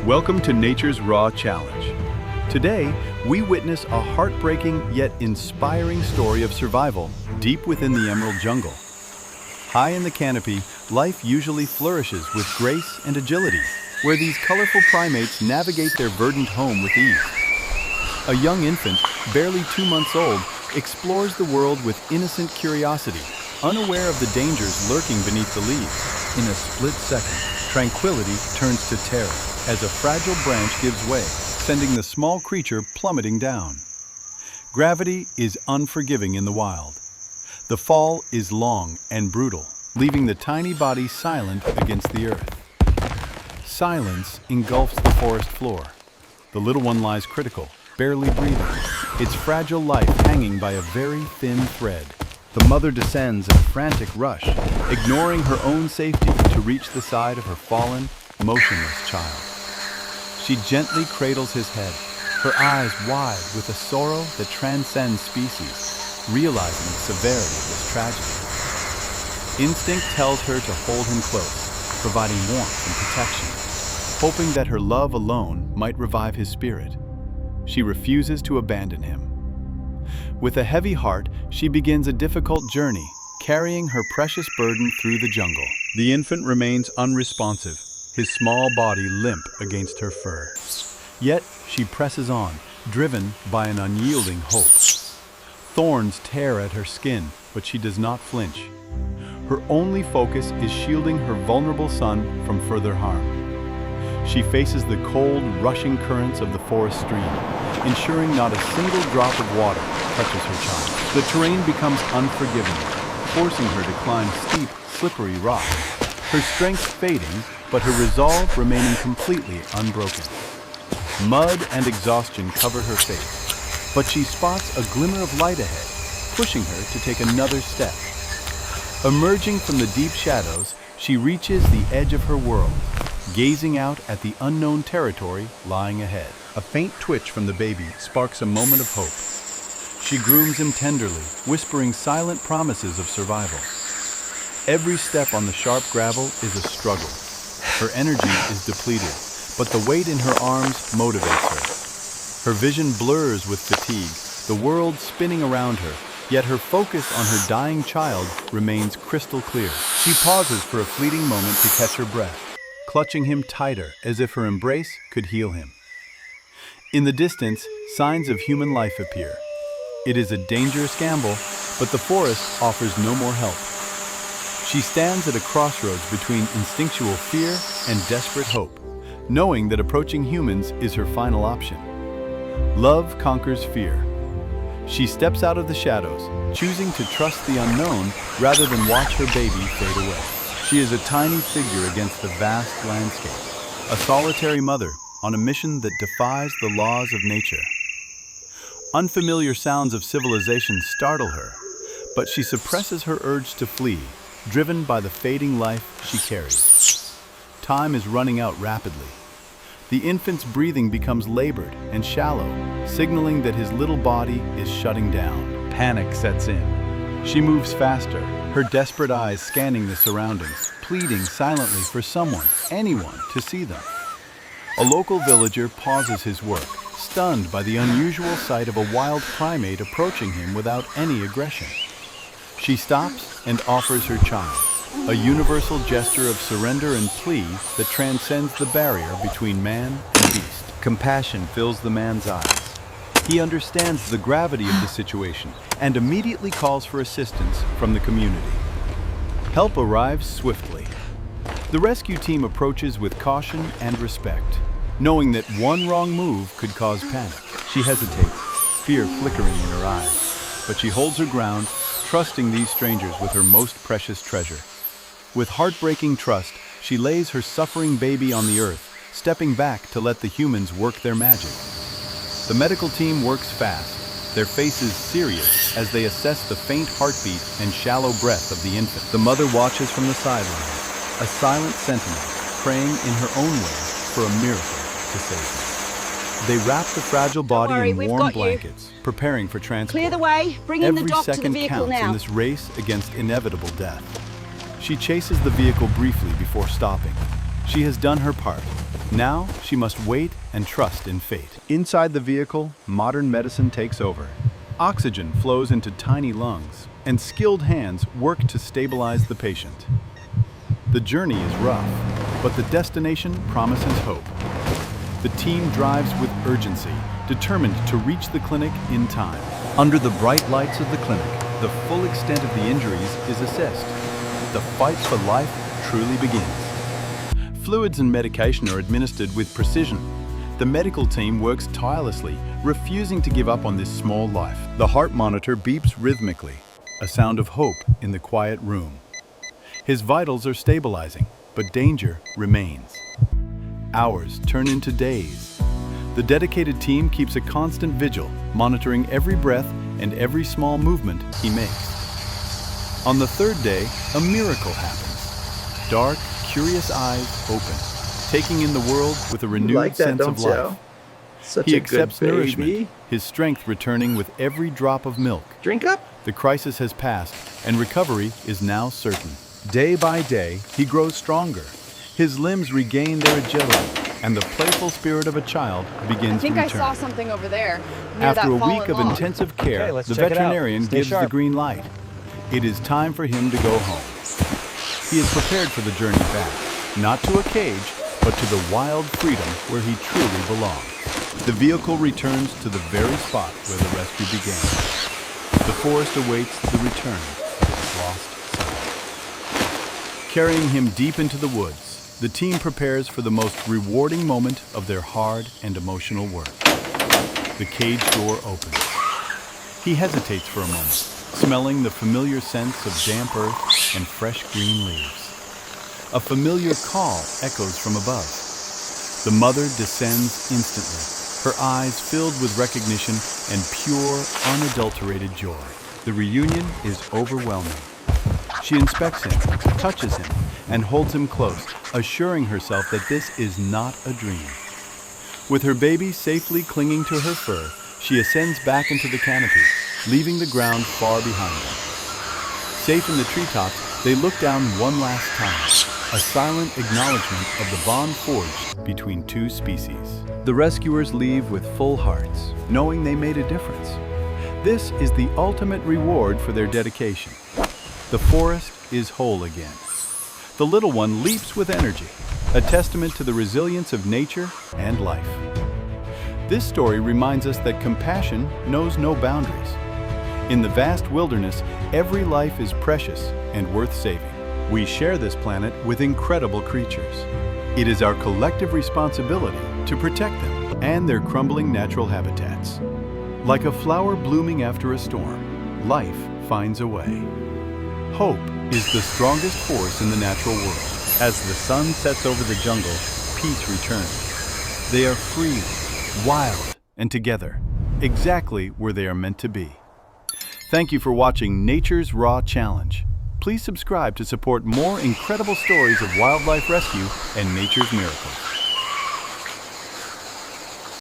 Welcome to Nature's Raw Challenge. Today, we witness a heartbreaking yet inspiring story of survival deep within the emerald jungle. High in the canopy, life usually flourishes with grace and agility, where these colorful primates navigate their verdant home with ease. A young infant, barely 2 months old, explores the world with innocent curiosity, unaware of the dangers lurking beneath the leaves. In a split second, tranquility turns to terror as a fragile branch gives way, sending the small creature plummeting down. Gravity is unforgiving in the wild. The fall is long and brutal, leaving the tiny body silent against the earth. Silence engulfs the forest floor. The little one lies critical, barely breathing, its fragile life hanging by a very thin thread. The mother descends in a frantic rush, ignoring her own safety to reach the side of her fallen, motionless child. She gently cradles his head, her eyes wide with a sorrow that transcends species, realizing the severity of this tragedy. Instinct tells her to hold him close, providing warmth and protection, hoping that her love alone might revive his spirit. She refuses to abandon him. With a heavy heart, she begins a difficult journey, carrying her precious burden through the jungle. The infant remains unresponsive, his small body limp against her fur. Yet she presses on, driven by an unyielding hope. Thorns tear at her skin, but she does not flinch. Her only focus is shielding her vulnerable son from further harm. She faces the cold, rushing currents of the forest stream, ensuring not a single drop of water touches her child. The terrain becomes unforgiving, forcing her to climb steep, slippery rocks, her strength fading, but her resolve remaining completely unbroken. Mud and exhaustion cover her face, but she spots a glimmer of light ahead, pushing her to take another step. Emerging from the deep shadows, she reaches the edge of her world, gazing out at the unknown territory lying ahead. A faint twitch from the baby sparks a moment of hope. She grooms him tenderly, whispering silent promises of survival. Every step on the sharp gravel is a struggle. Her energy is depleted, but the weight in her arms motivates her. Her vision blurs with fatigue, the world spinning around her, yet her focus on her dying child remains crystal clear. She pauses for a fleeting moment to catch her breath, clutching him tighter as if her embrace could heal him. In the distance, signs of human life appear. It is a dangerous gamble, but the forest offers no more help. She stands at a crossroads between instinctual fear and desperate hope, knowing that approaching humans is her final option. Love conquers fear. She steps out of the shadows, choosing to trust the unknown rather than watch her baby fade away. She is a tiny figure against the vast landscape, a solitary mother on a mission that defies the laws of nature. Unfamiliar sounds of civilization startle her, but she suppresses her urge to flee, driven by the fading life she carries. Time is running out rapidly. The infant's breathing becomes labored and shallow, signaling that his little body is shutting down. Panic sets in. She moves faster, her desperate eyes scanning the surroundings, pleading silently for someone, anyone, to see them. A local villager pauses his work, stunned by the unusual sight of a wild primate approaching him without any aggression. She stops and offers her child, a universal gesture of surrender and plea that transcends the barrier between man and beast. Compassion fills the man's eyes. He understands the gravity of the situation and immediately calls for assistance from the community. Help arrives swiftly. The rescue team approaches with caution and respect, knowing that one wrong move could cause panic. She hesitates, fear flickering in her eyes, but she holds her ground, trusting these strangers with her most precious treasure. With heartbreaking trust, she lays her suffering baby on the earth, stepping back to let the humans work their magic. The medical team works fast, their faces serious as they assess the faint heartbeat and shallow breath of the infant. The mother watches from the sidelines, a silent sentinel, praying in her own way for a miracle to save her. They wrap the fragile body in warm blankets, preparing for transport. Clear the way, bring in the doc to the vehicle now. Every second counts in this race against inevitable death. She chases the vehicle briefly before stopping. She has done her part, Now she must wait and trust in fate. Inside the vehicle, modern medicine takes over. Oxygen flows into tiny lungs, and skilled hands work to stabilize the patient. The journey is rough, but the destination promises hope. The team drives with urgency, determined to reach the clinic in time. Under the bright lights of the clinic, the full extent of the injuries is assessed. The fight for life truly begins. Fluids and medication are administered with precision. The medical team works tirelessly, refusing to give up on this small life. The heart monitor beeps rhythmically, a sound of hope in the quiet room. His vitals are stabilizing, but danger remains. Hours turn into days. The dedicated team keeps a constant vigil, monitoring every breath and every small movement he makes. On the third day, a miracle happens. Dark, curious eyes open, taking in the world with a renewed sense of life. He accepts nourishment, his strength returning with every drop of milk. Drink up. The crisis has passed, and recovery is now certain. Day by day, he grows stronger. His limbs regain their agility, and the playful spirit of a child begins to return. I think I saw something over there, near After that a fallen week of log. intensive care, Okay, let's the check it out. veterinarian Stay gives the sharp. green light. It is time for him to go home. He is prepared for the journey back, not to a cage, but to the wild freedom where he truly belongs. The vehicle returns to the very spot where the rescue began. The forest awaits the return of its lost son. Carrying him deep into the woods, the team prepares for the most rewarding moment of their hard and emotional work. The cage door opens. He hesitates for a moment, smelling the familiar sense of damp earth and fresh green leaves. A familiar call echoes from above. The mother descends instantly, her eyes filled with recognition and pure, unadulterated joy. The reunion is overwhelming. She inspects him, touches him, and holds him close, assuring herself that this is not a dream. With her baby safely clinging to her fur, she ascends back into the canopy, leaving the ground far behind them. Safe in the treetops, they look down one last time, a silent acknowledgement of the bond forged between two species. The rescuers leave with full hearts, knowing they made a difference. This is the ultimate reward for their dedication. The forest is whole again. The little one leaps with energy, a testament to the resilience of nature and life. This story reminds us that compassion knows no boundaries. In the vast wilderness, every life is precious and worth saving. We share this planet with incredible creatures. It is our collective responsibility to protect them and their crumbling natural habitats. Like a flower blooming after a storm, life finds a way. Hope is the strongest force in the natural world. As the sun sets over the jungle, peace returns. They are free, wild, and together, exactly where they are meant to be. Thank you for watching Nature's Raw Challenge. Please subscribe to support more incredible stories of wildlife rescue and nature's miracles.